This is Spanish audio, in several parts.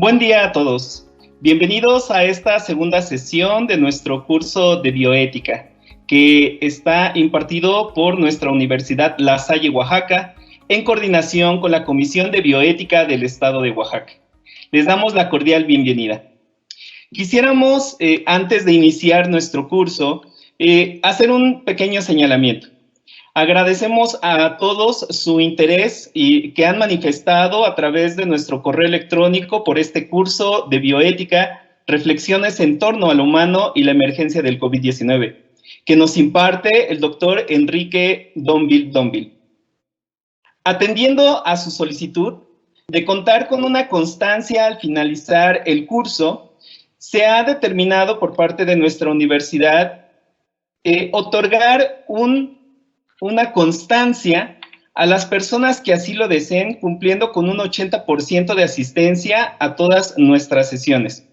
Buen día a todos. Bienvenidos a esta segunda sesión de nuestro curso de bioética, que está impartido por nuestra Universidad La Salle, Oaxaca, en coordinación con la Comisión de Bioética del Estado de Oaxaca. Les damos la cordial bienvenida. Quisiéramos, antes de iniciar nuestro curso, hacer un pequeño señalamiento. Agradecemos a todos su interés y que han manifestado a través de nuestro correo electrónico por este curso de bioética, reflexiones en torno al humano y la emergencia del COVID-19, que nos imparte el doctor Enrique Dombil. Atendiendo a su solicitud de contar con una constancia al finalizar el curso, se ha determinado por parte de nuestra universidad otorgar una constancia a las personas que así lo deseen, cumpliendo con un 80% de asistencia a todas nuestras sesiones.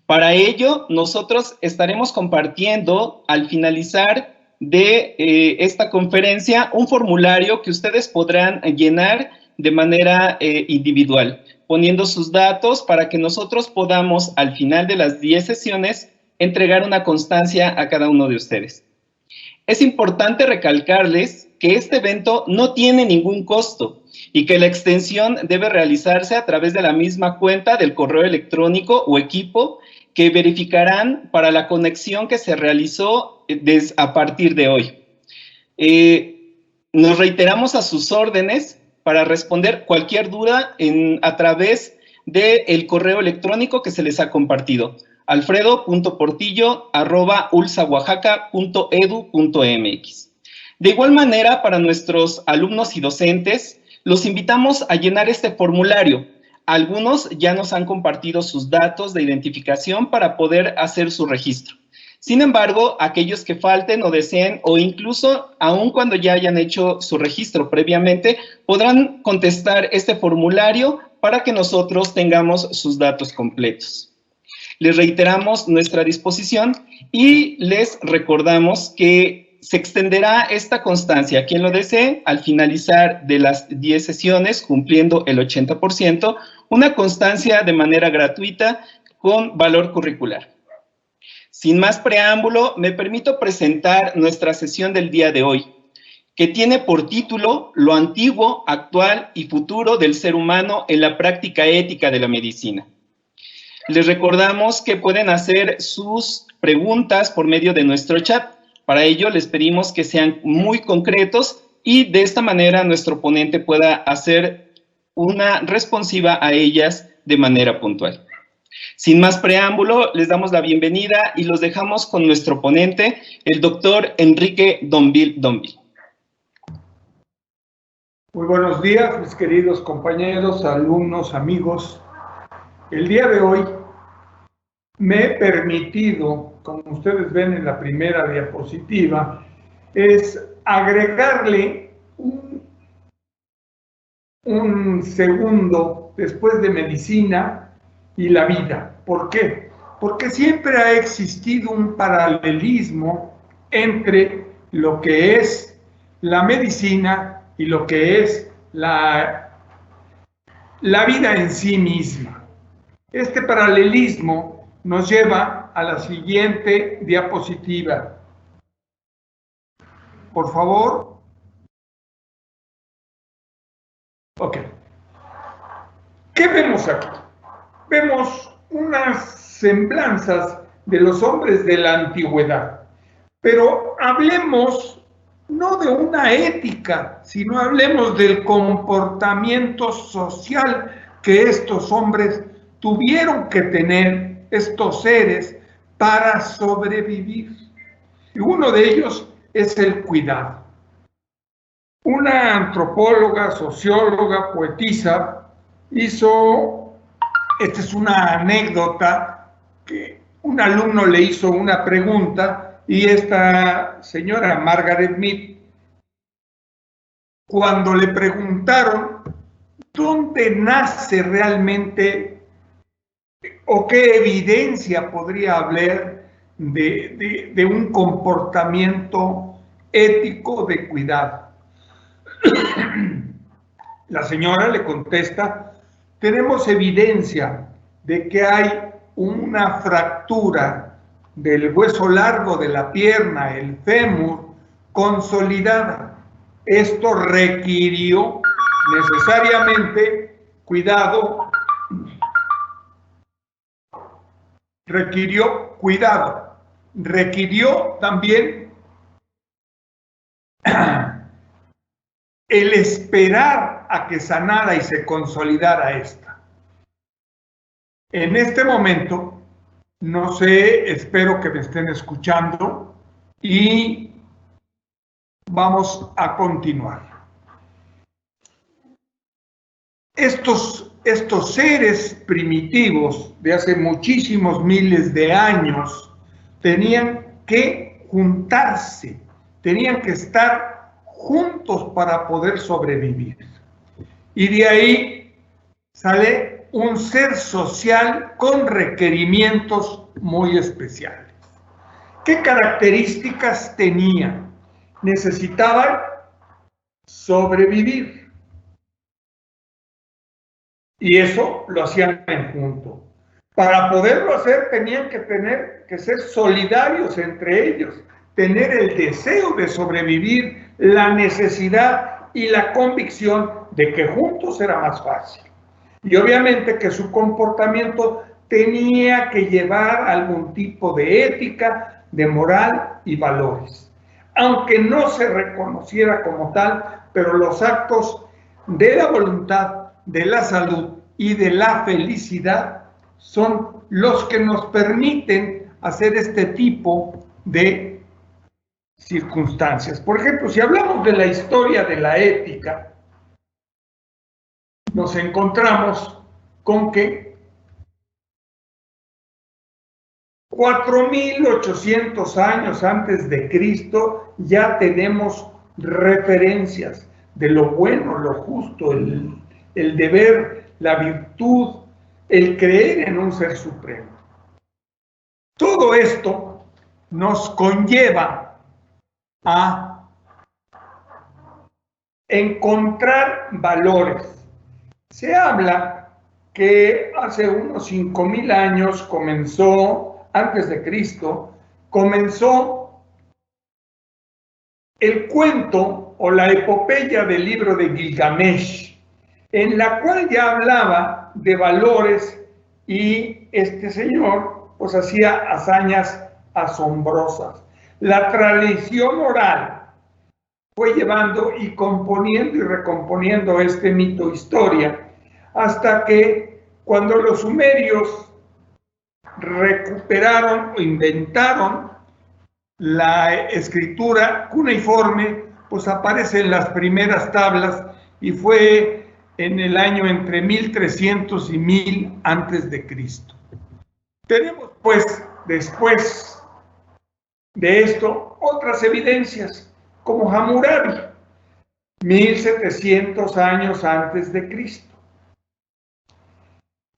Para ello, nosotros estaremos compartiendo al finalizar de esta conferencia un formulario que ustedes podrán llenar de manera individual, poniendo sus datos para que nosotros podamos, al final de las 10 sesiones, entregar una constancia a cada uno de ustedes. Es importante recalcarles que este evento no tiene ningún costo y que la extensión debe realizarse a través de la misma cuenta del correo electrónico o equipo que verificarán para la conexión que se realizó a partir de hoy. Nos reiteramos a sus órdenes para responder cualquier duda a través del correo electrónico que se les ha compartido. alfredo.portillo@ulsaoaxaca.edu.mx. De igual manera, para nuestros alumnos y docentes, los invitamos a llenar este formulario. Algunos ya nos han compartido sus datos de identificación para poder hacer su registro. Sin embargo, aquellos que falten o deseen, o incluso aun cuando ya hayan hecho su registro previamente, podrán contestar este formulario para que nosotros tengamos sus datos completos. Les reiteramos nuestra disposición y les recordamos que se extenderá esta constancia a quien lo desee al finalizar de las 10 sesiones, cumpliendo el 80%, una constancia de manera gratuita con valor curricular. Sin más preámbulo, me permito presentar nuestra sesión del día de hoy, que tiene por título Lo antiguo, actual y futuro del ser humano en la práctica ética de la medicina. Les recordamos que pueden hacer sus preguntas por medio de nuestro chat. Para ello, les pedimos que sean muy concretos y de esta manera nuestro ponente pueda hacer una responsiva a ellas de manera puntual. Sin más preámbulo, les damos la bienvenida y los dejamos con nuestro ponente, el doctor Enrique Dombil. Muy buenos días, mis queridos compañeros, alumnos, amigos. El día de hoy me he permitido, como ustedes ven en la primera diapositiva, es agregarle un segundo después de medicina y la vida. ¿Por qué? Porque siempre ha existido un paralelismo entre lo que es la medicina y lo que es la vida en sí misma. Este paralelismo nos lleva a la siguiente diapositiva. Por favor. Ok. ¿Qué vemos aquí? Vemos unas semblanzas de los hombres de la antigüedad. Pero hablemos no de una ética, sino hablemos del comportamiento social que estos hombres tuvieron que tener, estos seres, para sobrevivir. Y uno de ellos es el cuidado. Una antropóloga, socióloga, poetisa, esta es una anécdota, que un alumno le hizo una pregunta y esta señora, Margaret Mead, cuando le preguntaron dónde nace realmente o qué evidencia podría haber de un comportamiento ético de cuidado. La señora le contesta tenemos evidencia de que hay una fractura del hueso largo de la pierna, el fémur, consolidada. Esto requirió necesariamente cuidado, requirió también el esperar a que sanara y se consolidara esta. En este momento, no sé, espero que me estén escuchando y vamos a continuar. Estos seres primitivos de hace muchísimos miles de años tenían que juntarse, tenían que estar juntos para poder sobrevivir. Y de ahí sale un ser social con requerimientos muy especiales. ¿Qué características tenían? Necesitaban sobrevivir. Y eso lo hacían en junto. Para poderlo hacer tenían que ser solidarios entre ellos, tener el deseo de sobrevivir, la necesidad y la convicción de que juntos era más fácil. Y obviamente que su comportamiento tenía que llevar algún tipo de ética, de moral y valores. Aunque no se reconociera como tal, pero los actos de la voluntad, de la salud y de la felicidad son los que nos permiten hacer este tipo de circunstancias. Por ejemplo, si hablamos de la historia de la ética, nos encontramos con que 4.800 años antes de Cristo ya tenemos referencias de lo bueno, lo justo, el deber, la virtud, el creer en un ser supremo. Todo esto nos conlleva a encontrar valores. Se habla que hace unos 5.000 años comenzó, antes de Cristo, comenzó el cuento o la epopeya del libro de Gilgamesh, en la cual ya hablaba de valores y este señor pues hacía hazañas asombrosas. La tradición oral fue llevando y componiendo y recomponiendo este mito historia hasta que cuando los sumerios recuperaron o inventaron la escritura cuneiforme, pues aparecen las primeras tablas y fue en el año entre 1300 y 1000 antes de Cristo. Tenemos pues después de esto otras evidencias como Hammurabi, 1700 años antes de Cristo.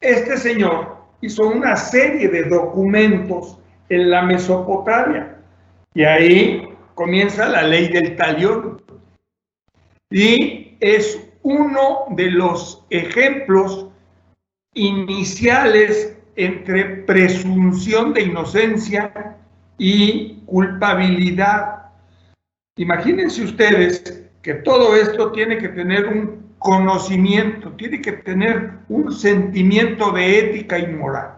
Este señor hizo una serie de documentos en la Mesopotamia y ahí comienza la ley del talión y es uno de los ejemplos iniciales entre presunción de inocencia y culpabilidad. Imagínense ustedes que todo esto tiene que tener un conocimiento, tiene que tener un sentimiento de ética y moral.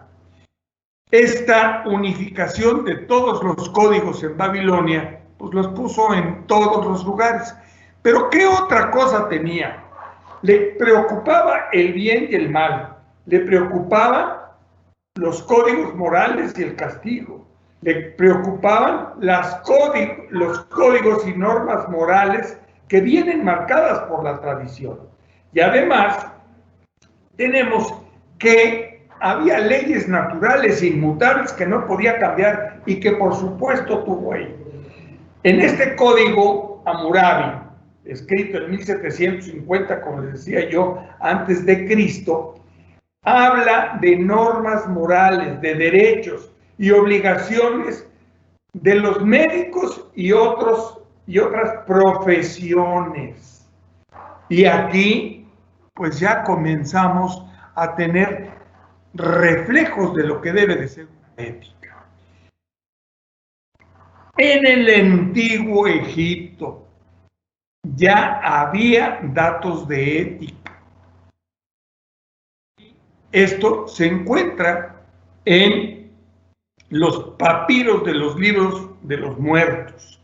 Esta unificación de todos los códigos en Babilonia, pues los puso en todos los lugares. Pero ¿qué otra cosa tenía? Le preocupaba el bien y el mal, le preocupaban los códigos morales y el castigo, le preocupaban los códigos y normas morales que vienen marcadas por la tradición. Y además tenemos que había leyes naturales e inmutables que no podía cambiar y que por supuesto tuvo ahí. En este código Hammurabi, escrito en 1750, como les decía yo, antes de Cristo, habla de normas morales, de derechos y obligaciones de los médicos y otras profesiones. Y aquí, pues ya comenzamos a tener reflejos de lo que debe de ser una ética. En el antiguo Egipto ya había datos de ética. Esto se encuentra en los papiros de los libros de los muertos.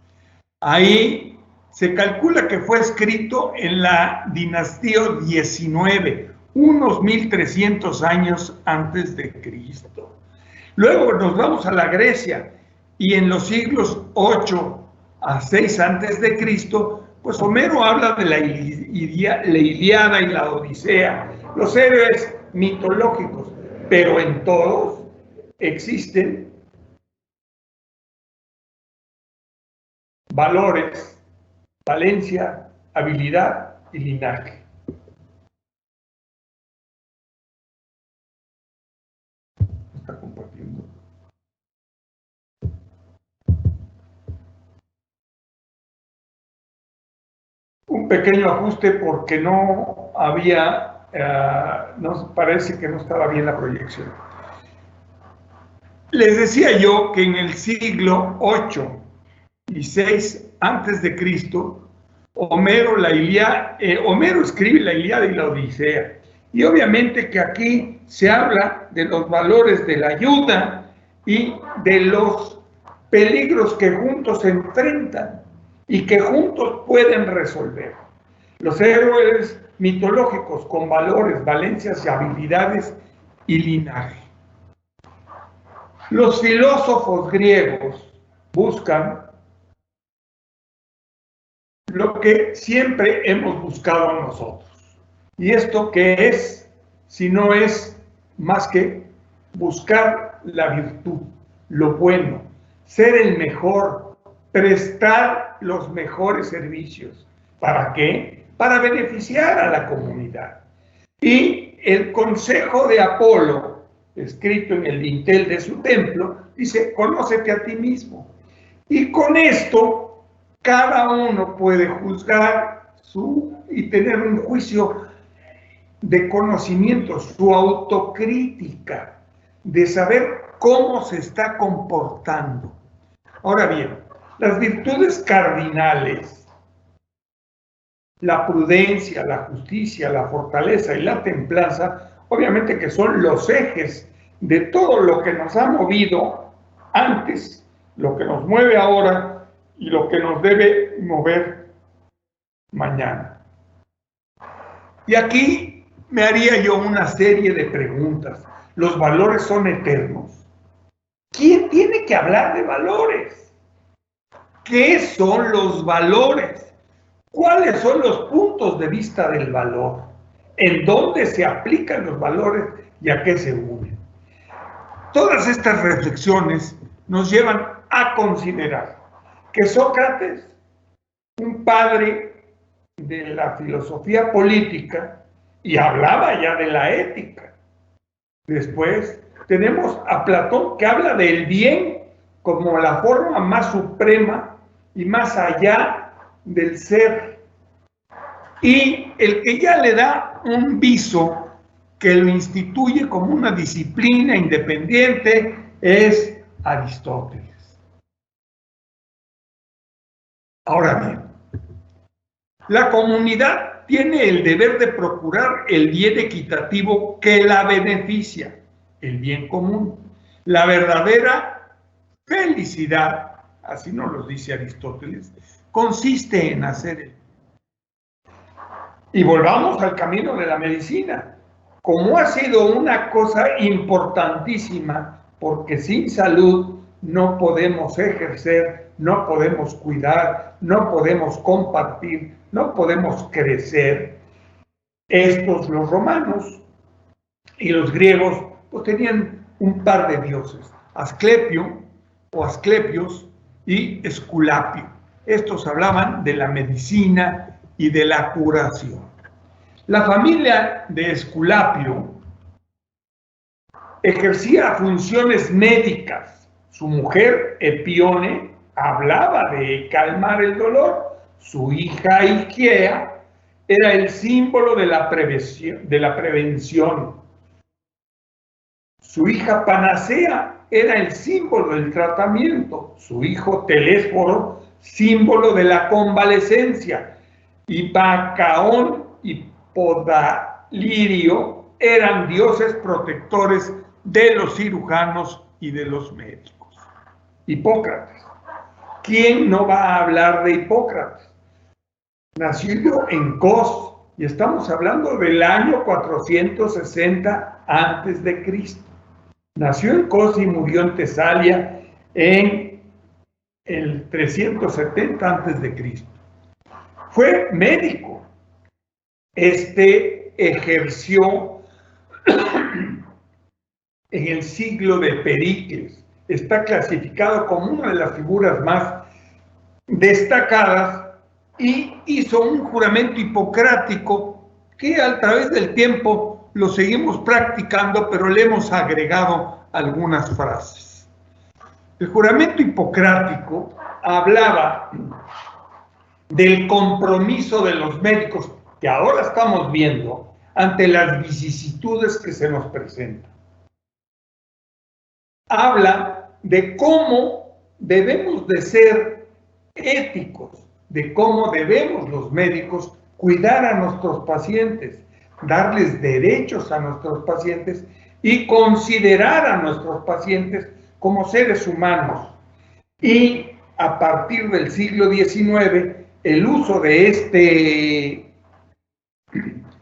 Ahí se calcula que fue escrito en la dinastía 19, unos 1300 años antes de Cristo. Luego nos vamos a la Grecia y en los siglos 8 a 6 antes de Cristo, pues Homero habla de la Ilíada y la Odisea, los héroes mitológicos, pero en todos existen valores, valencia, habilidad y linaje. Está compartiendo. Un pequeño ajuste porque no había, parece que no estaba bien la proyección. Les decía yo que en el siglo 8 y 6 antes de Cristo, Homero escribe la Ilíada y la Odisea. Y obviamente que aquí se habla de los valores de la ayuda y de los peligros que juntos se enfrentan y que juntos pueden resolver. Los héroes mitológicos con valores, valencias y habilidades y linaje. Los filósofos griegos buscan lo que siempre hemos buscado nosotros. ¿Y esto qué es? Si no es más que buscar la virtud, lo bueno, ser el mejor, prestar los mejores servicios. ¿Para qué? Para beneficiar a la comunidad. Y el consejo de Apolo, escrito en el dintel de su templo, dice: conócete a ti mismo. Y con esto, cada uno puede juzgar y tener un juicio de conocimiento, su autocrítica, de saber cómo se está comportando. Ahora bien, las virtudes cardinales, la prudencia, la justicia, la fortaleza y la templanza, obviamente que son los ejes de todo lo que nos ha movido antes, lo que nos mueve ahora y lo que nos debe mover mañana. Y aquí me haría yo una serie de preguntas. ¿Los valores son eternos? ¿Quién tiene que hablar de valores? ¿Qué son los valores? ¿Cuáles son los puntos de vista del valor? ¿En dónde se aplican los valores y a qué se unen? Todas estas reflexiones nos llevan a considerar que Sócrates, un padre de la filosofía política, y hablaba ya de la ética. Después tenemos a Platón, que habla del bien como la forma más suprema y más allá del ser. Y el que ya le da un viso, que lo instituye como una disciplina independiente, es Aristóteles. Ahora bien, la comunidad tiene el deber de procurar el bien equitativo que la beneficia, el bien común. La verdadera felicidad, así nos lo dice Aristóteles, consiste en hacer el bien. Y volvamos al camino de la medicina, como ha sido una cosa importantísima, porque sin salud no podemos ejercer, no podemos cuidar, no podemos compartir, no podemos crecer. Estos, los romanos y los griegos, pues tenían un par de dioses, Asclepio o Asclepios y Esculapio. Estos hablaban de la medicina y de la curación. La familia de Esculapio ejercía funciones médicas. Su mujer, Epione, hablaba de calmar el dolor. Su hija, Higiea, era el símbolo de la prevención. Su hija Panacea era el símbolo del tratamiento. Su hijo Telésforo, símbolo de la convalecencia. Y Bacaón y Podalirio eran dioses protectores de los cirujanos y de los médicos. Hipócrates. ¿Quién no va a hablar de Hipócrates? Nacido en Cos, y estamos hablando del año 460 a.C. Nació en Cos y murió en Tesalia en el 370 a.C. Fue médico. Ejerció en el siglo de Pericles. Está clasificado como una de las figuras más destacadas y hizo un juramento hipocrático que a través del tiempo lo seguimos practicando, pero le hemos agregado algunas frases. El juramento hipocrático hablaba del compromiso de los médicos que ahora estamos viendo ante las vicisitudes que se nos presentan. Habla de cómo debemos de ser éticos, de cómo debemos los médicos cuidar a nuestros pacientes, darles derechos a nuestros pacientes y considerar a nuestros pacientes como seres humanos. Y a partir del siglo XIX, el uso de este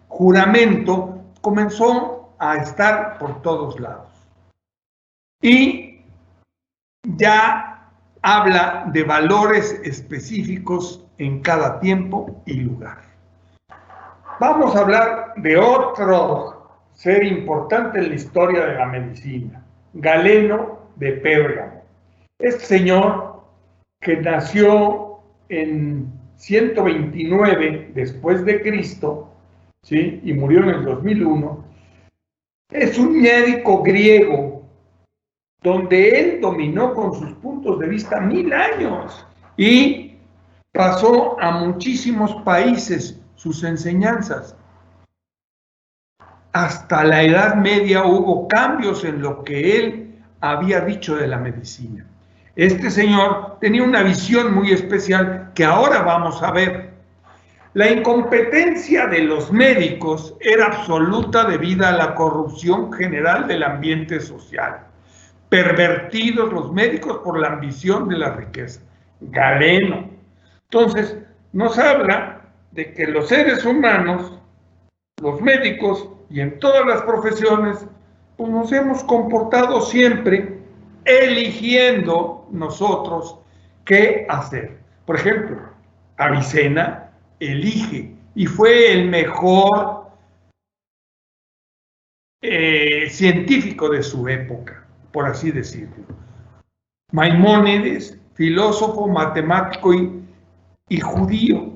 juramento comenzó a estar por todos lados. Y ya habla de valores específicos en cada tiempo y lugar. Vamos a hablar de otro ser importante en la historia de la medicina, Galeno de Pérgamo. Este señor, que nació en 129 después de Cristo, ¿sí?, y murió en el 2001, es un médico griego donde él dominó con sus puntos de vista 1000 años y pasó a muchísimos países sus enseñanzas. Hasta la Edad Media hubo cambios en lo que él había dicho de la medicina. Este señor tenía una visión muy especial que ahora vamos a ver. La incompetencia de los médicos era absoluta debido a la corrupción general del ambiente social. Pervertidos los médicos por la ambición de la riqueza. Galeno. Entonces, nos habla de que los seres humanos, los médicos y en todas las profesiones, pues nos hemos comportado siempre eligiendo nosotros qué hacer. Por ejemplo, Avicena elige y fue el mejor científico de su época, por así decirlo. Maimónides, filósofo, matemático y judío.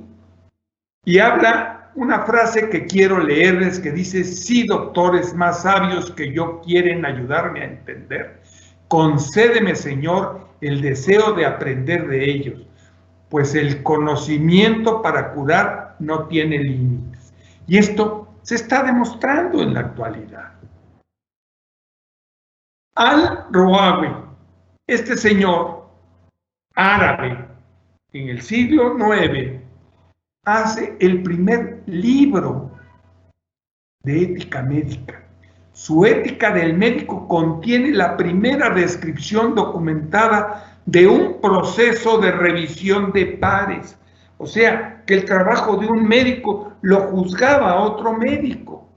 Y habla una frase que quiero leerles que dice: sí, doctores más sabios que yo quieren ayudarme a entender, concédeme, Señor, el deseo de aprender de ellos, pues el conocimiento para curar no tiene límites. Y esto se está demostrando en la actualidad. Al-Rawawi, este señor árabe, en el siglo IX, hace el primer libro de ética médica. Su Ética del Médico contiene la primera descripción documentada de un proceso de revisión de pares. O sea, que el trabajo de un médico lo juzgaba a otro médico.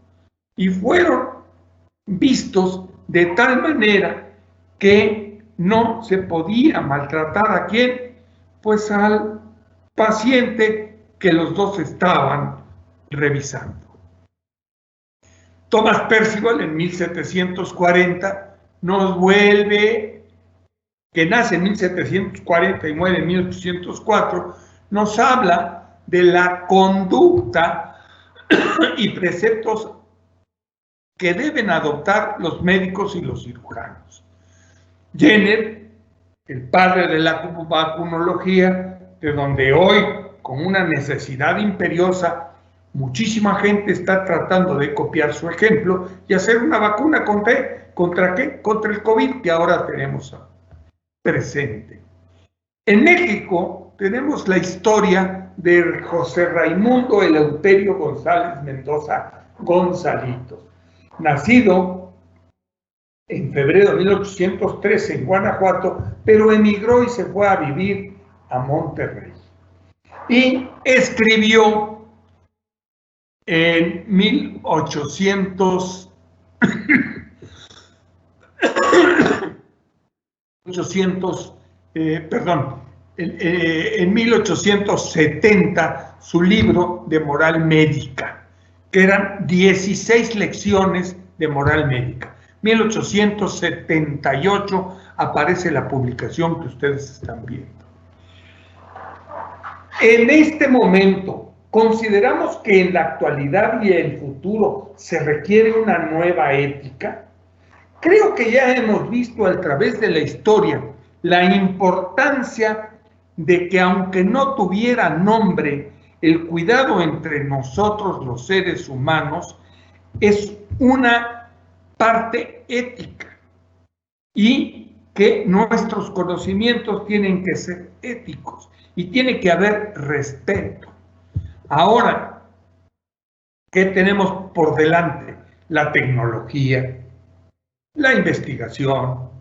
Y fueron vistos de tal manera que no se podía maltratar a quién, pues al paciente que los dos estaban revisando. Thomas Percival en 1740 nos vuelve, que nace en 1740 y muere en 1804, nos habla de la conducta y preceptos que deben adoptar los médicos y los cirujanos. Jenner, el padre de la vacunología, de donde hoy, con una necesidad imperiosa, muchísima gente está tratando de copiar su ejemplo y hacer una vacuna ¿Contra qué? Contra el COVID que ahora tenemos presente. En México tenemos la historia de José Raimundo Eleuterio González Mendoza Gonzalitos, nacido en febrero de 1813 en Guanajuato, pero emigró y se fue a vivir a Monterrey. Y escribió en 1870 su libro de moral médica, que eran 16 lecciones de moral médica. 1878 aparece la publicación que ustedes están viendo. En este momento, ¿consideramos que en la actualidad y el futuro se requiere una nueva ética? Creo que ya hemos visto a través de la historia la importancia de que, aunque no tuviera nombre, el cuidado entre nosotros los seres humanos es una parte ética y que nuestros conocimientos tienen que ser éticos y tiene que haber respeto. Ahora, ¿qué tenemos por delante? La tecnología, la investigación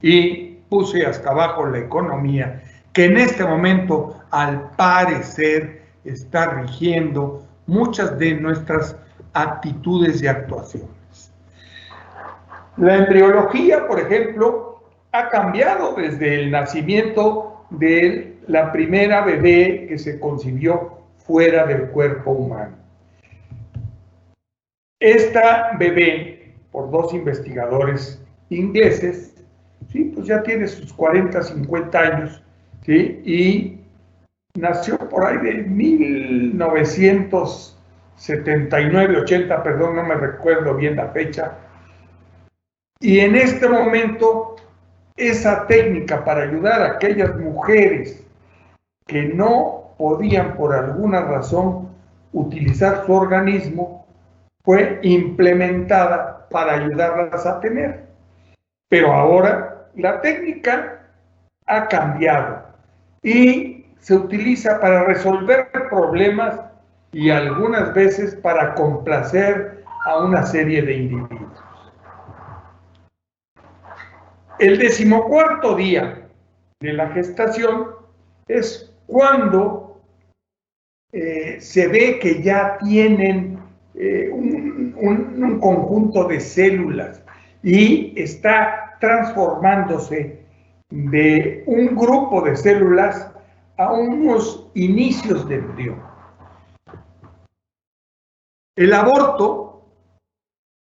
y puse hasta abajo la economía, que en este momento al parecer está rigiendo muchas de nuestras actitudes y actuaciones. La embriología, por ejemplo, ha cambiado desde el nacimiento de la primera bebé que se concibió fuera del cuerpo humano. Esta bebé, por dos investigadores ingleses, ¿sí? Pues ya tiene sus 40, 50 años, ¿sí? Y nació por ahí de 1979, 80, perdón, no me recuerdo bien la fecha. Y en este momento, esa técnica para ayudar a aquellas mujeres que no podían por alguna razón utilizar su organismo, fue implementada para ayudarlas a tener. Pero ahora la técnica ha cambiado y se utiliza para resolver problemas y algunas veces para complacer a una serie de individuos. El 14º día de la gestación es cuando se ve que ya tienen un conjunto de células y está transformándose de un grupo de células a unos inicios de embrión. El aborto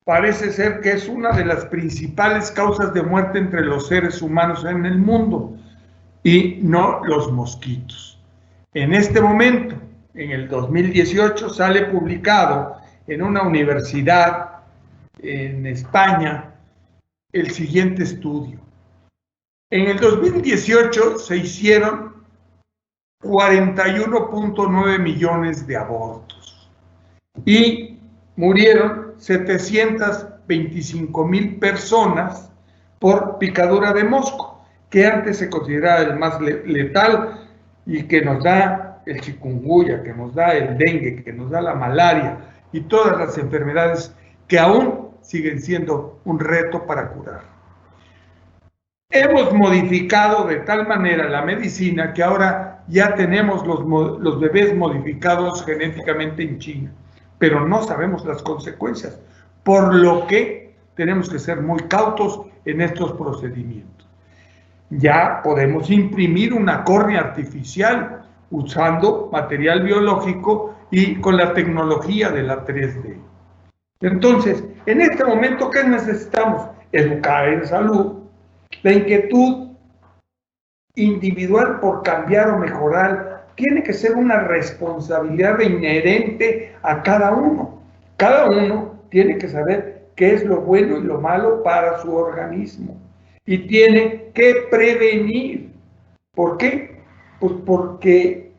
parece ser que es una de las principales causas de muerte entre los seres humanos en el mundo y no los mosquitos. En este momento, en el 2018, sale publicado en una universidad en España el siguiente estudio. En el 2018 se hicieron 41.9 millones de abortos y murieron 725,000 personas por picadura de mosco, que antes se consideraba el más letal y que nos da el chikungunya, que nos da el dengue, que nos da la malaria y todas las enfermedades que aún siguen siendo un reto para curar. Hemos modificado de tal manera la medicina que ahora ya tenemos los bebés modificados genéticamente en China, pero no sabemos las consecuencias, por lo que tenemos que ser muy cautos en estos procedimientos. Ya podemos imprimir una córnea artificial usando material biológico y con la tecnología de la 3D. Entonces, en este momento, ¿qué necesitamos? Educar en salud, la inquietud individual por cambiar o mejorar tiene que ser una responsabilidad inherente a cada uno. Cada uno tiene que saber qué es lo bueno y lo malo para su organismo y tiene que prevenir. ¿Por qué? Pues porque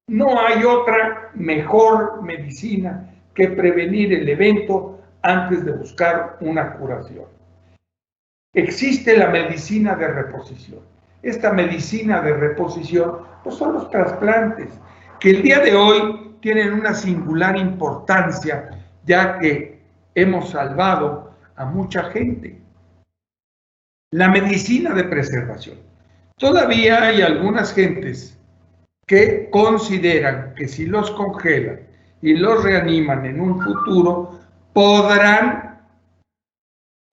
no hay otra mejor medicina que prevenir el evento antes de buscar una curación. existe la medicina de reposición. Esta medicina de reposición pues son los trasplantes, que el día de hoy tienen una singular importancia, ya que hemos salvado a mucha gente. La medicina de preservación. Todavía hay algunas gentes que consideran que si los congelan y los reaniman en un futuro, podrán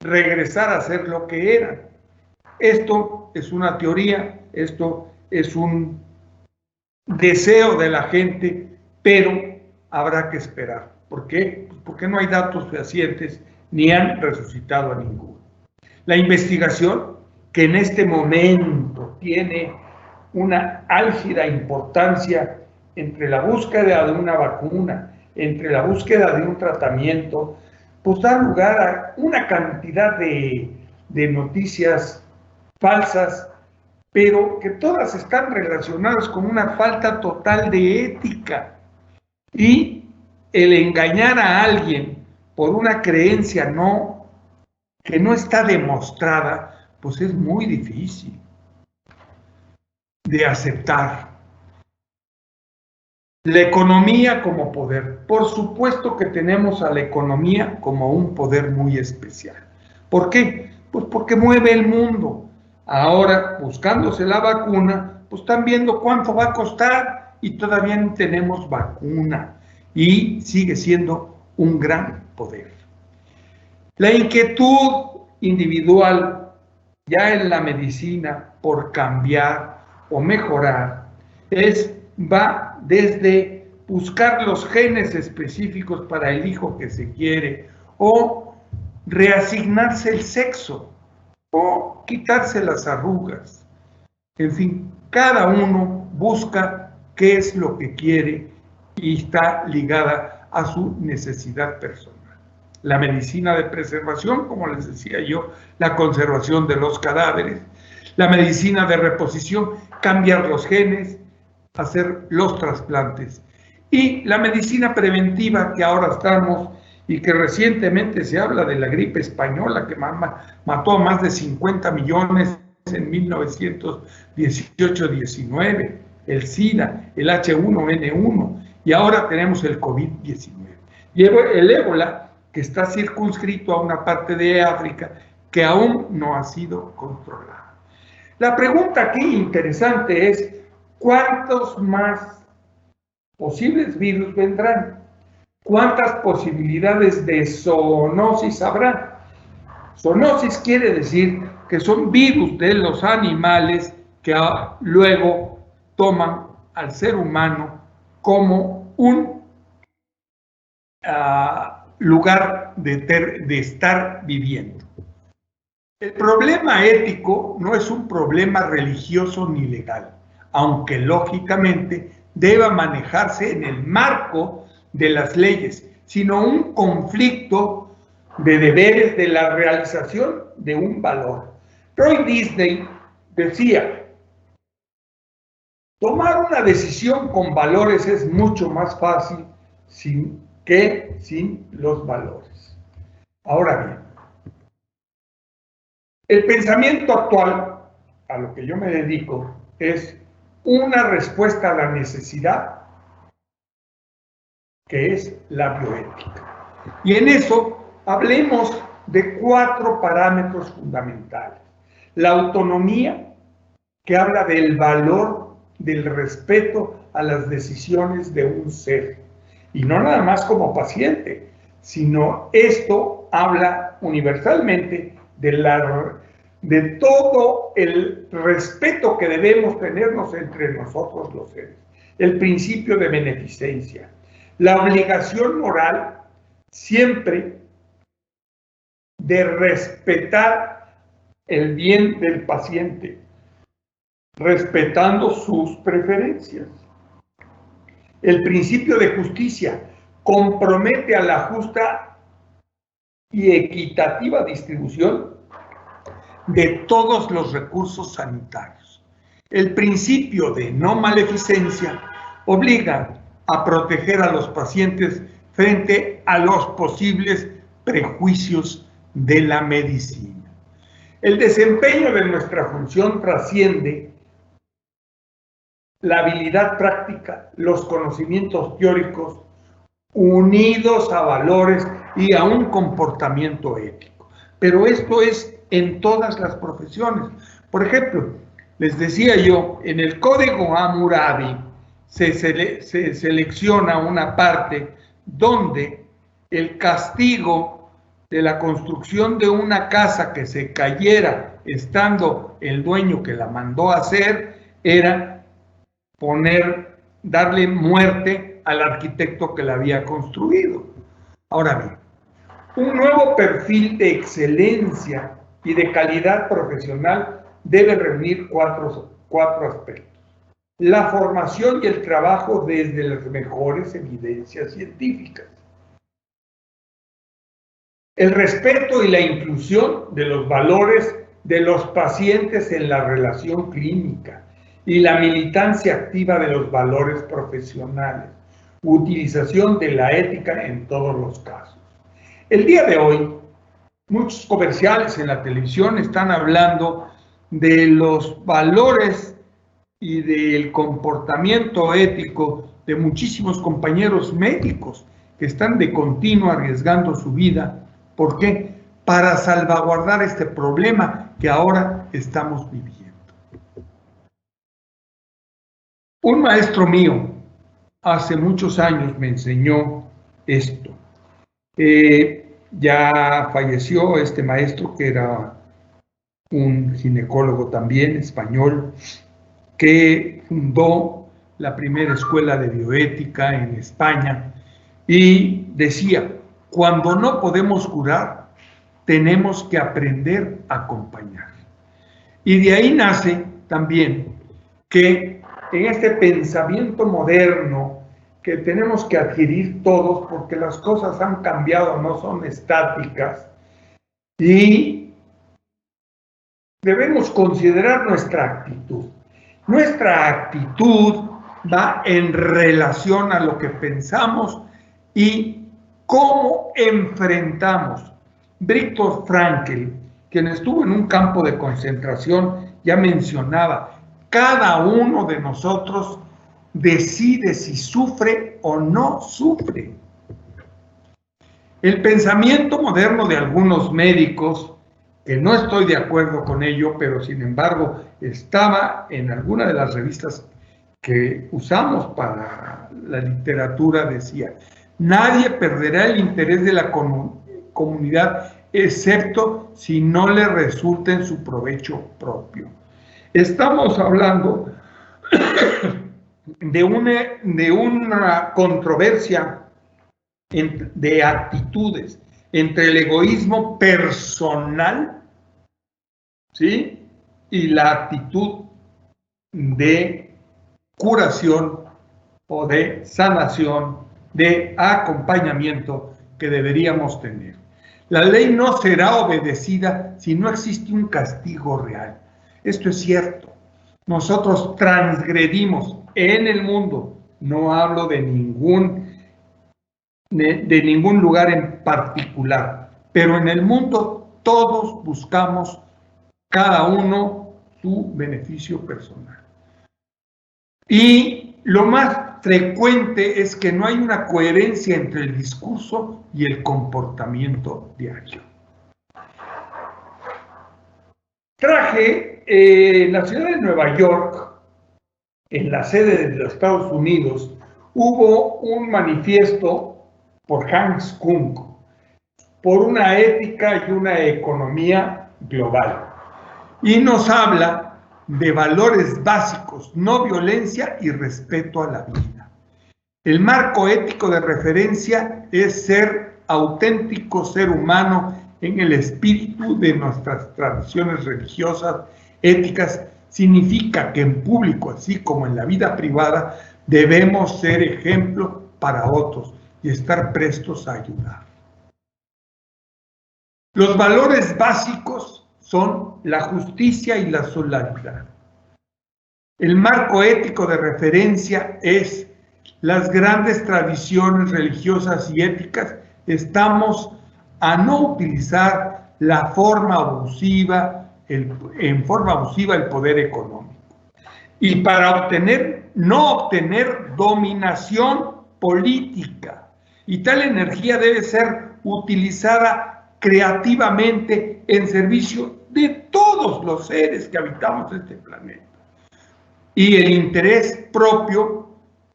regresar a ser lo que eran. Esto es una teoría, esto es un deseo de la gente, pero habrá que esperar. ¿Por qué? Pues porque no hay datos fehacientes ni han resucitado a ninguno. La investigación, que en este momento tiene una álgida importancia entre la búsqueda de una vacuna, entre la búsqueda de un tratamiento, pues da lugar a una cantidad de noticias falsas, pero que todas están relacionadas con una falta total de ética. Y el engañar a alguien por una creencia que no está demostrada, pues es muy difícil de aceptar. La economía como poder. Por supuesto que tenemos a la economía como un poder muy especial. ¿Por qué? Pues porque mueve el mundo. Ahora, buscándose la vacuna, pues están viendo cuánto va a costar y todavía no tenemos vacuna. Y sigue siendo un gran poder. La inquietud individual ya en la medicina por cambiar o mejorar va desde buscar los genes específicos para el hijo que se quiere o reasignarse el sexo o quitarse las arrugas. En fin, cada uno busca qué es lo que quiere y está ligada a su necesidad personal. La medicina de preservación, como les decía yo, la conservación de los cadáveres. La medicina de reposición, cambiar los genes, hacer los trasplantes. Y la medicina preventiva, que ahora estamos y que recientemente se habla de la gripe española, que mató a más de 50 millones en 1918-19, el SIDA, el H1N1, y ahora tenemos el COVID-19. Y el ébola, que está circunscrito a una parte de África que aún no ha sido controlada. La pregunta aquí interesante es, ¿cuántos más posibles virus vendrán? ¿Cuántas posibilidades de zoonosis habrá? Zoonosis quiere decir que son virus de los animales que luego toman al ser humano como un lugar de estar viviendo. El problema ético no es un problema religioso ni legal, aunque lógicamente deba manejarse en el marco de las leyes, sino un conflicto de deberes de la realización de un valor. Roy Disney decía, tomar una decisión con valores es mucho más fácil que sin los valores. Ahora bien, el pensamiento actual, a lo que yo me dedico, es una respuesta a la necesidad, que es la bioética. Y en eso hablemos de 4 parámetros fundamentales. La autonomía, que habla del valor del respeto a las decisiones de un ser. Y no nada más como paciente, sino esto habla universalmente de todo el respeto que debemos tenernos entre nosotros los seres. El principio de beneficencia. La obligación moral siempre de respetar el bien del paciente, respetando sus preferencias. El principio de justicia compromete a la justa y equitativa distribución de todos los recursos sanitarios. El principio de no maleficencia obliga a proteger a los pacientes frente a los posibles prejuicios de la medicina. El desempeño de nuestra función trasciende la habilidad práctica, los conocimientos teóricos, unidos a valores y a un comportamiento ético. Pero esto es en todas las profesiones. Por ejemplo, les decía yo, en el Código Hammurabi se selecciona una parte donde el castigo de la construcción de una casa que se cayera estando el dueño que la mandó a hacer era darle muerte al arquitecto que la había construido. Ahora bien, un nuevo perfil de excelencia y de calidad profesional debe reunir cuatro aspectos. La formación y el trabajo desde las mejores evidencias científicas. El respeto y la inclusión de los valores de los pacientes en la relación clínica y la militancia activa de los valores profesionales. Utilización de la ética en todos los casos. El día de hoy, muchos comerciales en la televisión están hablando de los valores y del comportamiento ético de muchísimos compañeros médicos que están de continuo arriesgando su vida. ¿Por qué? Para salvaguardar este problema que ahora estamos viviendo. Un maestro mío hace muchos años me enseñó esto. Ya falleció este maestro, que era un ginecólogo también español, que fundó la primera escuela de bioética en España, y decía: cuando no podemos curar, tenemos que aprender a acompañar. Y de ahí nace también que en este pensamiento moderno que tenemos que adquirir todos, porque las cosas han cambiado, no son estáticas, y debemos considerar nuestra actitud. Nuestra actitud va en relación a lo que pensamos y cómo enfrentamos. Viktor Frankl, quien estuvo en un campo de concentración, ya mencionaba: cada uno de nosotros decide si sufre o no sufre. El pensamiento moderno de algunos médicos, que no estoy de acuerdo con ello, pero sin embargo estaba en alguna de las revistas que usamos para la literatura, decía: nadie perderá el interés de la comunidad excepto si no le resulta en su provecho propio. Estamos hablando de una controversia de actitudes entre el egoísmo personal, ¿sí?, y la actitud de curación o de sanación, de acompañamiento que deberíamos tener. La ley no será obedecida si no existe un castigo real. Esto es cierto. Nosotros transgredimos en el mundo, no hablo de ningún lugar en particular, pero en el mundo todos buscamos cada uno su beneficio personal. Y lo más frecuente es que no hay una coherencia entre el discurso y el comportamiento diario. Traje en la ciudad de Nueva York, en la sede de los Estados Unidos, hubo un manifiesto por Hans Kung, por una ética y una economía global. Y nos habla de valores básicos, no violencia y respeto a la vida. El marco ético de referencia es ser auténtico ser humano en el espíritu de nuestras tradiciones religiosas, éticas. Significa que en público, así como en la vida privada, debemos ser ejemplo para otros y estar prestos a ayudar. Los valores básicos son la justicia y la solidaridad. El marco ético de referencia es las grandes tradiciones religiosas y éticas. Estamos a no utilizar la forma abusiva en forma abusiva el poder económico. Y para no obtener dominación política. Y tal energía debe ser utilizada creativamente en servicio de todos los seres que habitamos este planeta. Y el interés propio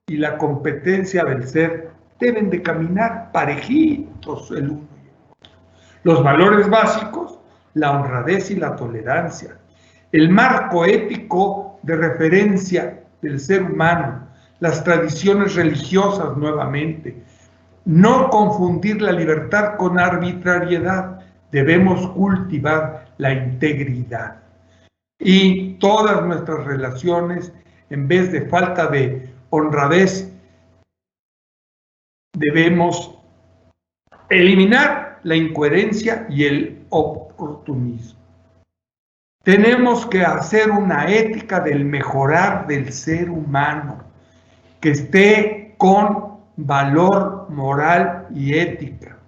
y la competencia del ser deben de caminar parejitos el uno y el otro. Los valores básicos, la honradez y la tolerancia, el marco ético de referencia del ser humano, las tradiciones religiosas nuevamente, no confundir la libertad con arbitrariedad, debemos cultivar la integridad. Y todas nuestras relaciones, en vez de falta de honradez, debemos eliminar la incoherencia y el oportunismo. Tenemos que hacer una ética del mejorar del ser humano, que esté con valor moral y ética.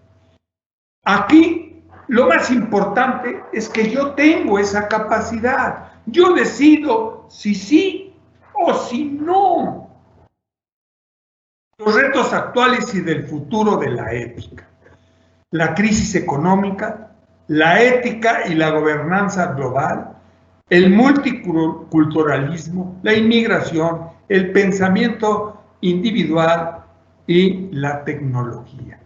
Aquí lo más importante es que yo tengo esa capacidad. Yo decido si sí o si no. Los retos actuales y del futuro de la ética. La crisis económica, la ética y la gobernanza global, el multiculturalismo, la inmigración, el pensamiento individual y la tecnología.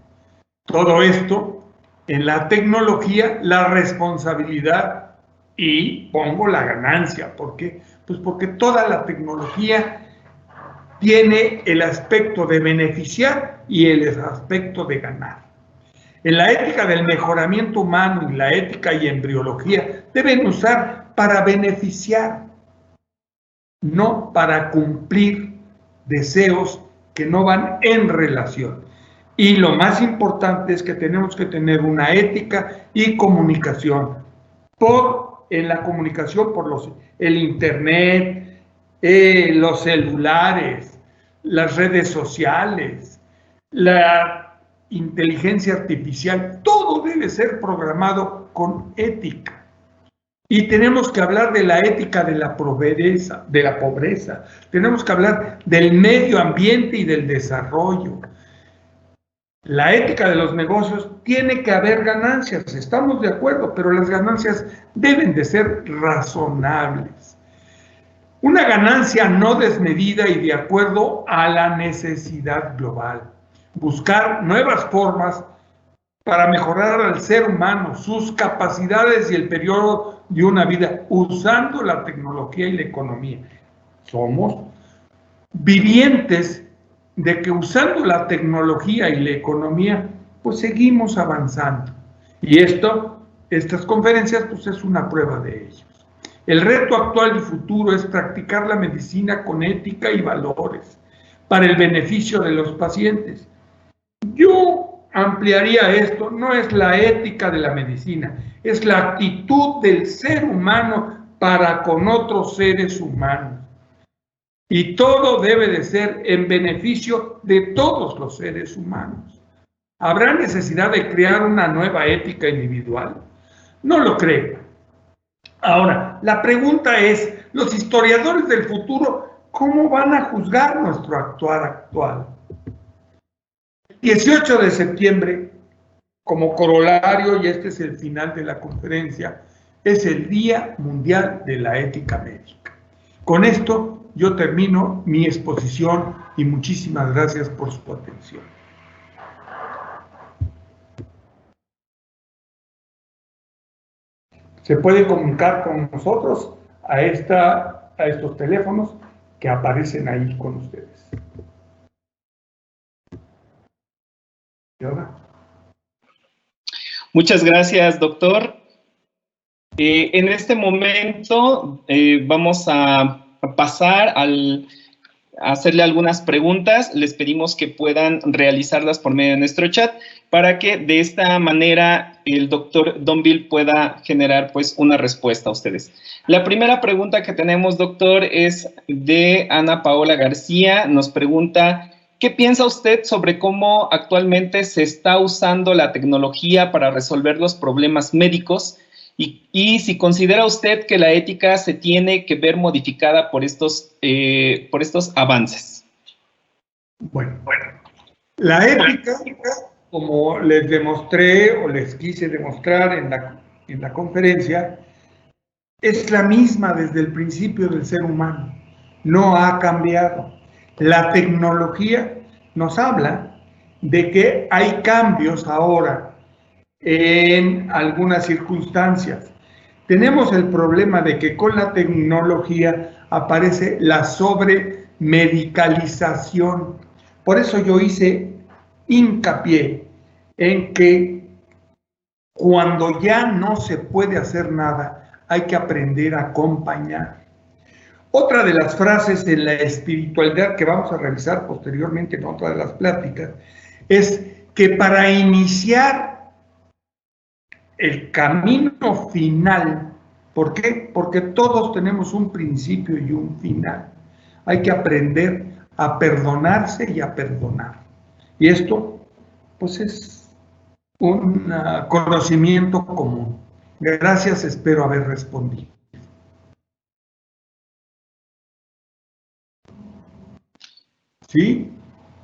Todo esto, en la tecnología, la responsabilidad y pongo la ganancia. ¿Por qué? Pues porque toda la tecnología tiene el aspecto de beneficiar y el aspecto de ganar. En la ética del mejoramiento humano y la ética y embriología deben usar para beneficiar, no para cumplir deseos que no van en relación. Y lo más importante es que tenemos que tener una ética y comunicación. En la comunicación por el internet, los celulares, las redes sociales, la inteligencia artificial, todo debe ser programado con ética. Y tenemos que hablar de la ética de la pobreza, tenemos que hablar del medio ambiente y del desarrollo. La ética de los negocios tiene que haber ganancias, estamos de acuerdo, pero las ganancias deben de ser razonables. Una ganancia no desmedida y de acuerdo a la necesidad global. Buscar nuevas formas para mejorar al ser humano, sus capacidades y el periodo de una vida, usando la tecnología y la economía. Somos vivientes de que usando la tecnología y la economía, pues seguimos avanzando. Y estas conferencias, pues es una prueba de ello. El reto actual y futuro es practicar la medicina con ética y valores para el beneficio de los pacientes. Yo ampliaría esto, no es la ética de la medicina, es la actitud del ser humano para con otros seres humanos. Y todo debe de ser en beneficio de todos los seres humanos. ¿Habrá necesidad de crear una nueva ética individual? No lo creo. Ahora, la pregunta es, los historiadores del futuro, ¿cómo van a juzgar nuestro actuar actual? 18 de septiembre, como corolario, y este es el final de la conferencia, es el Día Mundial de la Ética Médica. Con esto yo termino mi exposición y muchísimas gracias por su atención. Se puede comunicar con nosotros a estos teléfonos que aparecen ahí con ustedes. ¿Y ahora? Muchas gracias, doctor. En este momento vamos a pasar a hacerle algunas preguntas. Les pedimos que puedan realizarlas por medio de nuestro chat para que de esta manera el doctor Donville pueda generar pues una respuesta a ustedes. La primera pregunta que tenemos, doctor, es de Ana Paola García. Nos pregunta, ¿qué piensa usted sobre cómo actualmente se está usando la tecnología para resolver los problemas médicos Y si considera usted que la ética se tiene que ver modificada por estos avances. Bueno, la ética, como les demostré o les quise demostrar en la conferencia, es la misma desde el principio del ser humano, no ha cambiado. La tecnología nos habla de que hay cambios ahora en algunas circunstancias. Tenemos el problema de que con la tecnología aparece la sobremedicalización. Por eso yo hice hincapié en que cuando ya no se puede hacer nada, hay que aprender a acompañar. Otra de las frases en la espiritualidad que vamos a revisar posteriormente en otra de las pláticas es que para iniciar el camino final, ¿por qué? Porque todos tenemos un principio y un final. Hay que aprender a perdonarse y a perdonar. Y esto, pues, es un conocimiento común. Gracias, espero haber respondido. ¿Sí?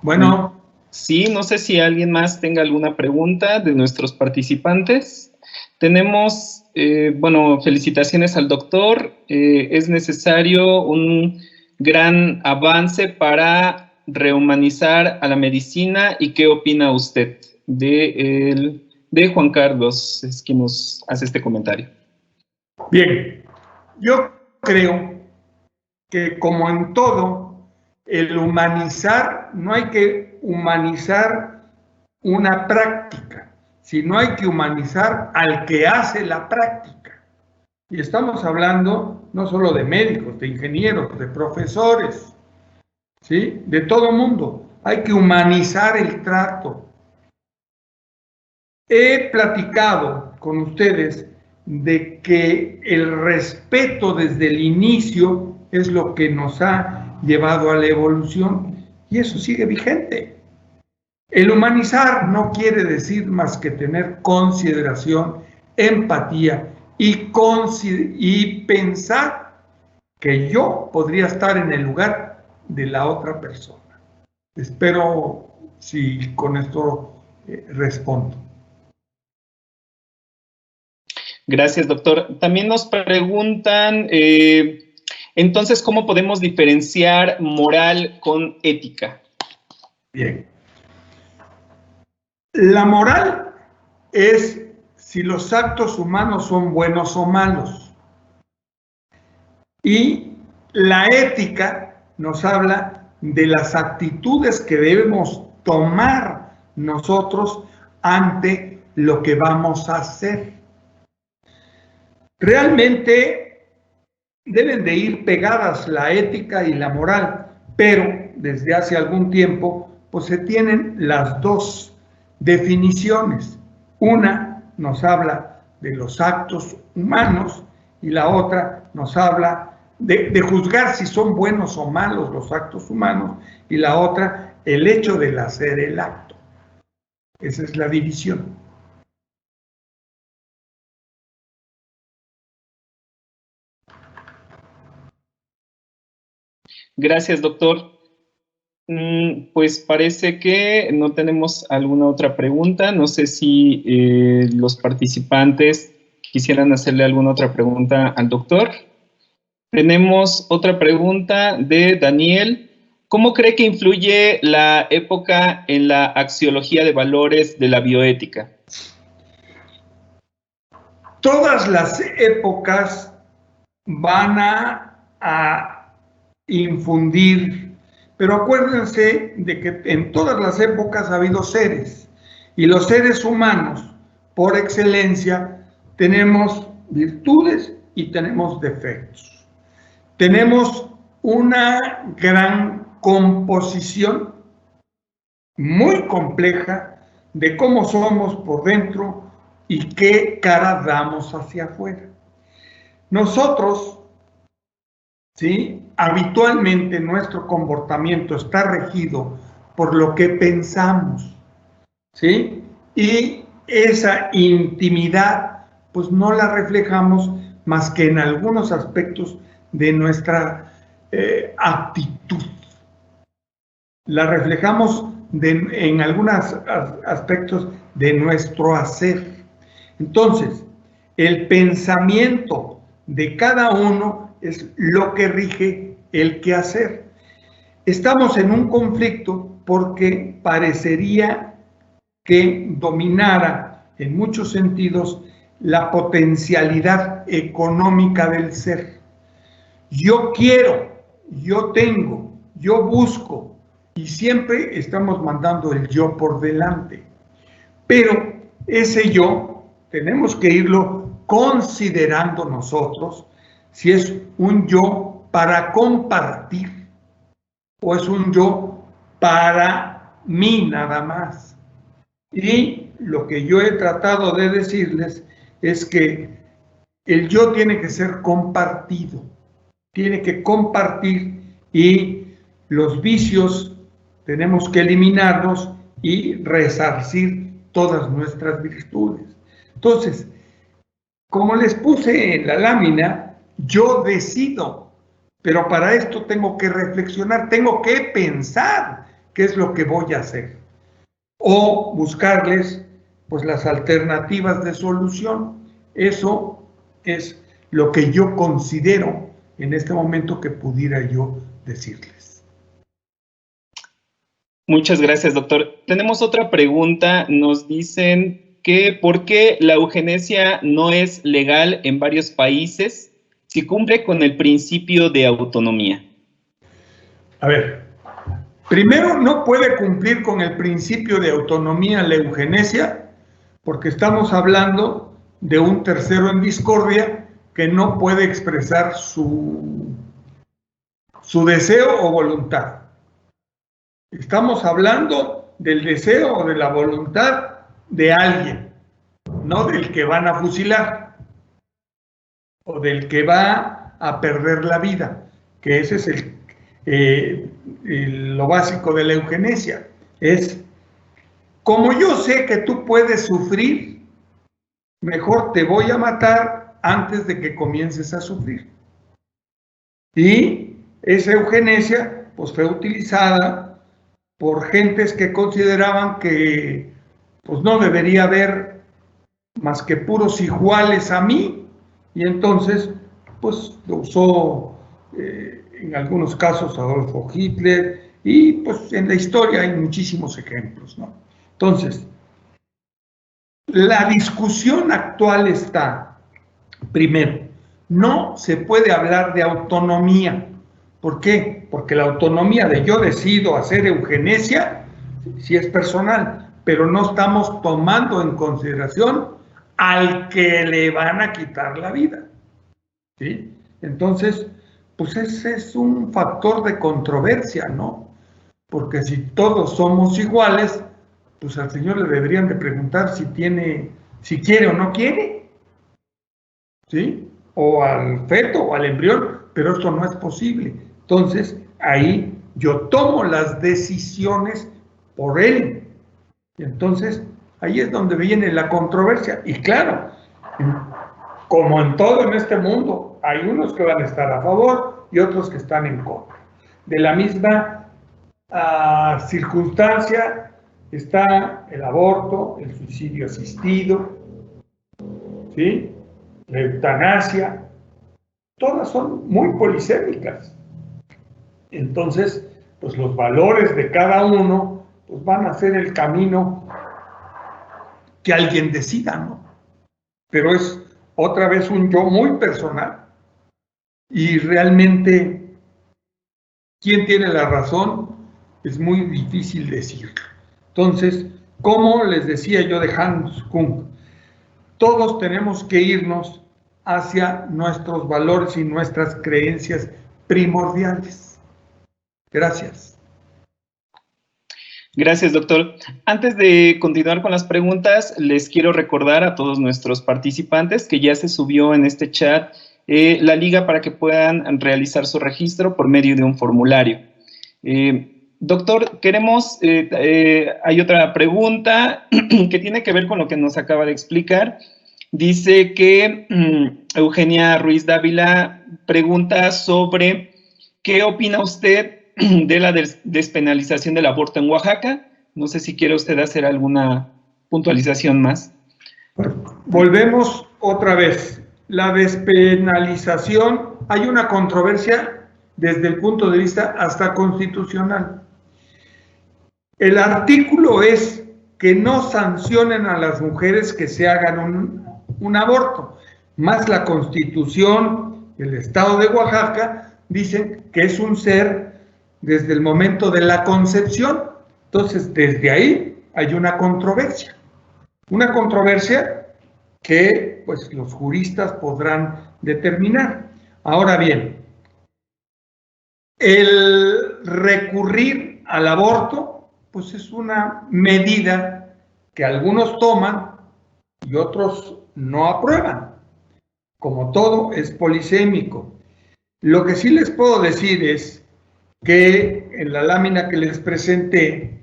Bueno. Sí, no sé si alguien más tenga alguna pregunta de nuestros participantes. Tenemos, felicitaciones al doctor. Es necesario un gran avance para rehumanizar a la medicina. ¿Y qué opina usted de Juan Carlos, es quien nos hace este comentario? Bien, yo creo que como en todo, el humanizar, no hay que humanizar una práctica, sino hay que humanizar al que hace la práctica. Y estamos hablando no solo de médicos, de ingenieros, de profesores, ¿sí? De todo mundo. Hay que humanizar el trato. He platicado con ustedes de que el respeto desde el inicio es lo que nos ha llevado a la evolución, y eso sigue vigente. El humanizar no quiere decir más que tener consideración, empatía y pensar que yo podría estar en el lugar de la otra persona. Espero si con esto respondo. Gracias, doctor. También nos preguntan, entonces, ¿cómo podemos diferenciar moral con ética? Bien. La moral es si los actos humanos son buenos o malos. Y la ética nos habla de las actitudes que debemos tomar nosotros ante lo que vamos a hacer. Realmente deben de ir pegadas la ética y la moral, pero desde hace algún tiempo pues se tienen las dos definiciones. Una nos habla de los actos humanos y la otra nos habla de juzgar si son buenos o malos los actos humanos, y la otra el hecho de hacer el acto. Esa es la división. Gracias, doctor. Pues parece que no tenemos alguna otra pregunta. No sé si los participantes quisieran hacerle alguna otra pregunta al doctor. Tenemos otra pregunta de Daniel. ¿Cómo cree que influye la época en la axiología de valores de la bioética? Todas las épocas van a infundir, pero acuérdense de que en todas las épocas ha habido seres, y los seres humanos, por excelencia, tenemos virtudes y tenemos defectos. Tenemos una gran composición muy compleja de cómo somos por dentro y qué cara damos hacia afuera. Nosotros, ¿sí? Habitualmente nuestro comportamiento está regido por lo que pensamos, ¿sí? Y esa intimidad pues no la reflejamos más que en algunos aspectos de nuestra actitud. La reflejamos en algunos aspectos de nuestro hacer. Entonces, el pensamiento de cada uno es lo que rige el quehacer. Estamos en un conflicto porque parecería que dominara en muchos sentidos la potencialidad económica del ser. Yo quiero, yo tengo, yo busco, y siempre estamos mandando el yo por delante. Pero ese yo tenemos que irlo considerando nosotros si es un yo para compartir o es un yo para mí nada más. Y lo que yo he tratado de decirles es que el yo tiene que ser compartido, tiene que compartir, y los vicios tenemos que eliminarlos y resarcir todas nuestras virtudes. Entonces, como les puse en la lámina, yo decido, pero para esto tengo que reflexionar, tengo que pensar qué es lo que voy a hacer o buscarles pues las alternativas de solución. Eso es lo que yo considero en este momento que pudiera yo decirles. Muchas gracias, doctor. Tenemos otra pregunta. Nos dicen que ¿por qué la eugenesia no es legal en varios países si cumple con el principio de autonomía? A ver, primero, no puede cumplir con el principio de autonomía la eugenesia porque estamos hablando de un tercero en discordia que no puede expresar su deseo o voluntad. Estamos hablando del deseo o de la voluntad de alguien, no del que van a fusilar o del que va a perder la vida, que ese es lo básico de la eugenesia. Es, como yo sé que tú puedes sufrir, mejor te voy a matar antes de que comiences a sufrir. Y esa eugenesia pues fue utilizada por gentes que consideraban que pues no debería haber más que puros iguales a mí, y entonces pues lo usó en algunos casos Adolfo Hitler, y pues en la historia hay muchísimos ejemplos, ¿no? Entonces, la discusión actual está, primero, no se puede hablar de autonomía. ¿Por qué? Porque la autonomía de yo decido hacer eugenesia sí es personal, pero no estamos tomando en consideración al que le van a quitar la vida, ¿sí? Entonces, pues ese es un factor de controversia, ¿no? Porque si todos somos iguales, pues al Señor le deberían de preguntar si quiere o no quiere, ¿sí? O al feto o al embrión, pero esto no es posible. Entonces, ahí yo tomo las decisiones por él. Entonces, ahí es donde viene la controversia. Y claro, como en todo en este mundo, hay unos que van a estar a favor y otros que están en contra. De la misma circunstancia está el aborto, el suicidio asistido, ¿sí? La eutanasia. Todas son muy polisémicas. Entonces, pues los valores de cada uno pues van a ser el camino que alguien decida, ¿no? Pero es otra vez un yo muy personal, y realmente quién tiene la razón es muy difícil decirlo. Entonces, como les decía yo de Hans Kung, todos tenemos que irnos hacia nuestros valores y nuestras creencias primordiales. Gracias. Gracias, doctor. Antes de continuar con las preguntas, les quiero recordar a todos nuestros participantes que ya se subió en este chat la liga para que puedan realizar su registro por medio de un formulario. Doctor, hay otra pregunta que tiene que ver con lo que nos acaba de explicar. Dice que Eugenia Ruiz Dávila pregunta sobre qué opina usted de la despenalización del aborto en Oaxaca. No sé si quiere usted hacer alguna puntualización más. Volvemos otra vez. La despenalización, hay una controversia desde el punto de vista hasta constitucional. El artículo es que no sancionen a las mujeres que se hagan un aborto, más la Constitución del Estado de Oaxaca dicen que es un ser desde el momento de la concepción. Entonces, desde ahí hay una controversia que pues los juristas podrán determinar. Ahora bien, el recurrir al aborto pues es una medida que algunos toman y otros no aprueban. Como todo, es polisémico. Lo que sí les puedo decir es que en la lámina que les presenté,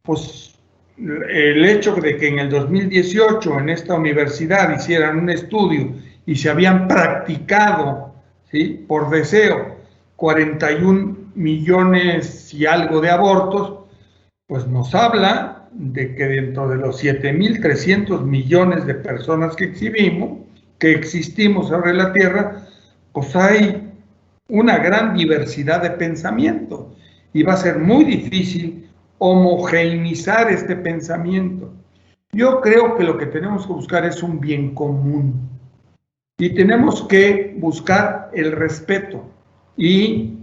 pues el hecho de que en el 2018 en esta universidad hicieran un estudio y se habían practicado, ¿sí?, por deseo 41 millones y algo de abortos, pues nos habla de que dentro de los 7.300 millones de personas que existimos sobre la Tierra, pues hay una gran diversidad de pensamiento y va a ser muy difícil homogeneizar este pensamiento. Yo creo que lo que tenemos que buscar es un bien común y tenemos que buscar el respeto y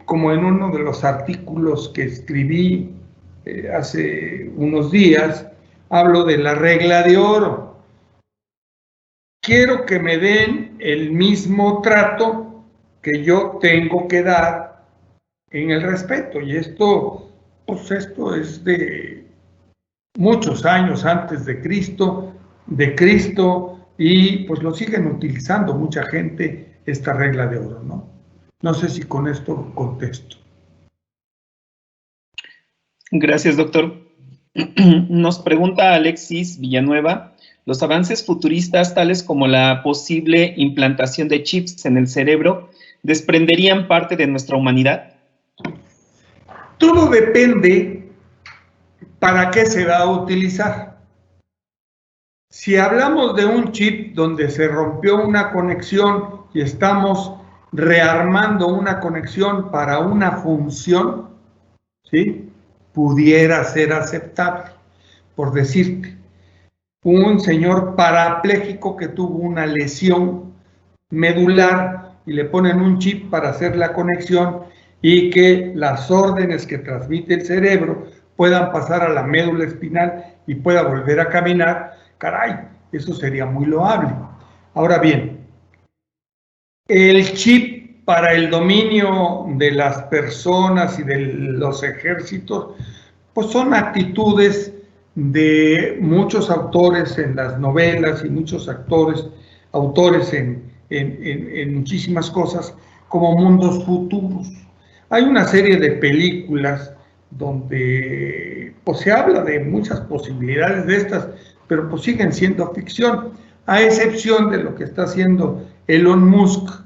como en uno de los artículos que escribí hace unos días, hablo de la regla de oro. Quiero que me den el mismo trato que yo tengo que dar en el respeto. Y esto es de muchos años antes de Cristo, y pues lo siguen utilizando mucha gente, esta regla de oro, ¿no? No sé si con esto contesto. Gracias, doctor. Nos pregunta Alexis Villanueva, ¿los avances futuristas tales como la posible implantación de chips en el cerebro desprenderían parte de nuestra humanidad? Todo depende para qué se va a utilizar. Si hablamos de un chip donde se rompió una conexión y estamos rearmando una conexión para una función, ¿sí?, pudiera ser aceptable. Por decirte, un señor parapléjico que tuvo una lesión medular y le ponen un chip para hacer la conexión y que las órdenes que transmite el cerebro puedan pasar a la médula espinal y pueda volver a caminar, caray, eso sería muy loable. Ahora bien, el chip para el dominio de las personas y de los ejércitos, pues son actitudes de muchos autores en las novelas y muchos autores en muchísimas cosas, como mundos futuros. Hay una serie de películas donde pues se habla de muchas posibilidades de estas, pero pues siguen siendo ficción, a excepción de lo que está haciendo Elon Musk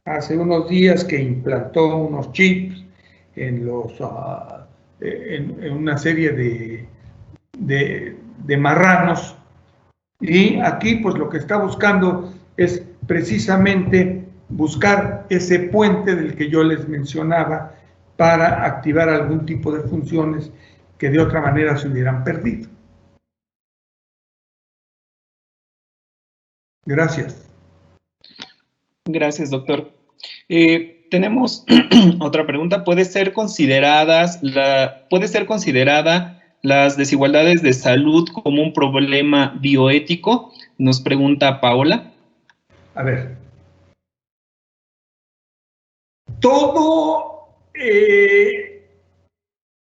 hace unos días, que implantó unos chips en una serie de marranos, y aquí pues lo que está buscando es precisamente buscar ese puente del que yo les mencionaba para activar algún tipo de funciones que de otra manera se hubieran perdido. Gracias. Gracias, doctor. Tenemos otra pregunta. ¿Puede ser considerada las desigualdades de salud como un problema bioético? Nos pregunta Paola. A ver.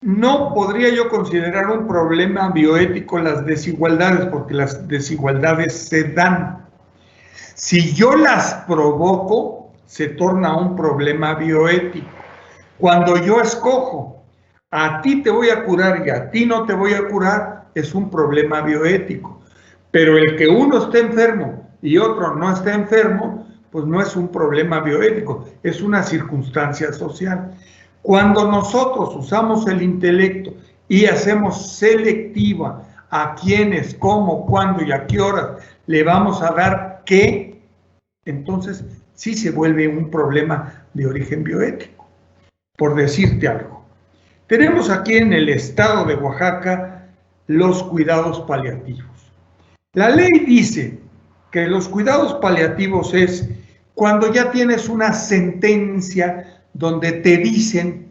No podría yo considerar un problema bioético las desigualdades, porque las desigualdades se dan. Si yo las provoco, se torna un problema bioético. Cuando yo escojo, a ti te voy a curar y a ti no te voy a curar, es un problema bioético. Pero el que uno esté enfermo y otro no esté enfermo, pues no es un problema bioético, es una circunstancia social. Cuando nosotros usamos el intelecto y hacemos selectiva a quiénes, cómo, cuándo y a qué horas le vamos a dar qué, entonces sí se vuelve un problema de origen bioético. Por decirte algo, tenemos aquí en el estado de Oaxaca los cuidados paliativos. La ley dice que los cuidados paliativos es cuando ya tienes una sentencia donde te dicen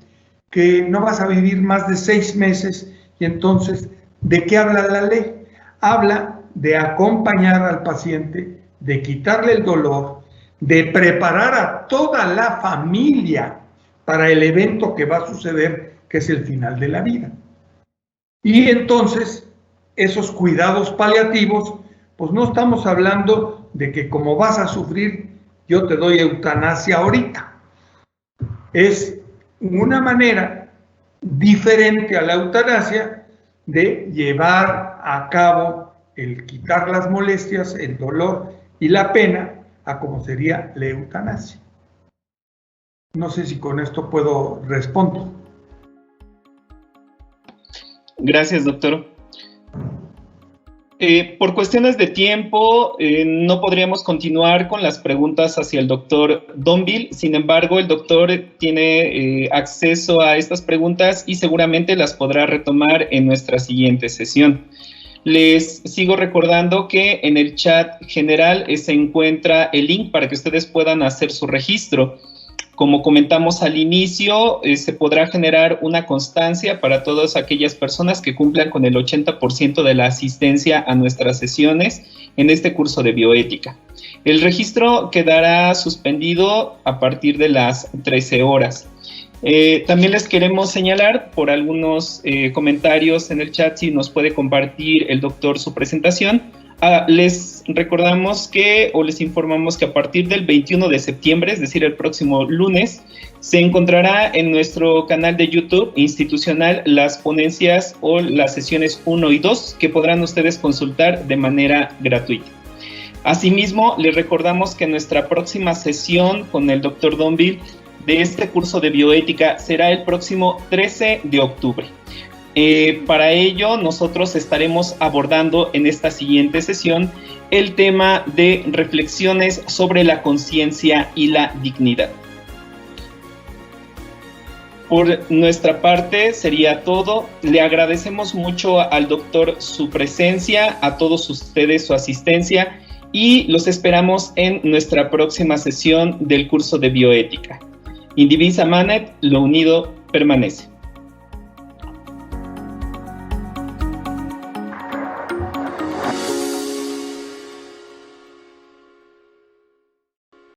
que no vas a vivir más de 6 meses y entonces, ¿de qué habla la ley? Habla de acompañar al paciente, de quitarle el dolor, de preparar a toda la familia para el evento que va a suceder, que es el final de la vida. Y entonces, esos cuidados paliativos, pues no estamos hablando de que como vas a sufrir, yo te doy eutanasia ahorita. Es una manera diferente a la eutanasia de llevar a cabo el quitar las molestias, el dolor y la pena a como sería la eutanasia. No sé si con esto puedo responder. Gracias, doctor. Por cuestiones de tiempo, no podríamos continuar con las preguntas hacia el doctor Donville. Sin embargo, el doctor tiene acceso a estas preguntas y seguramente las podrá retomar en nuestra siguiente sesión. Les sigo recordando que en el chat general se encuentra el link para que ustedes puedan hacer su registro. Como comentamos al inicio, se podrá generar una constancia para todas aquellas personas que cumplan con el 80% de la asistencia a nuestras sesiones en este curso de bioética. El registro quedará suspendido a partir de las 13 horas. También les queremos señalar por algunos comentarios en el chat si nos puede compartir el doctor su presentación. Les recordamos les informamos que a partir del 21 de septiembre, es decir, el próximo lunes, se encontrará en nuestro canal de YouTube institucional las ponencias o las sesiones 1 y 2 que podrán ustedes consultar de manera gratuita. Asimismo, les recordamos que nuestra próxima sesión con el Dr. Donville de este curso de bioética será el próximo 13 de octubre. Para ello, nosotros estaremos abordando en esta siguiente sesión el tema de reflexiones sobre la conciencia y la dignidad. Por nuestra parte sería todo. Le agradecemos mucho al doctor su presencia, a todos ustedes su asistencia y los esperamos en nuestra próxima sesión del curso de bioética. Indivisa Manet, lo unido permanece.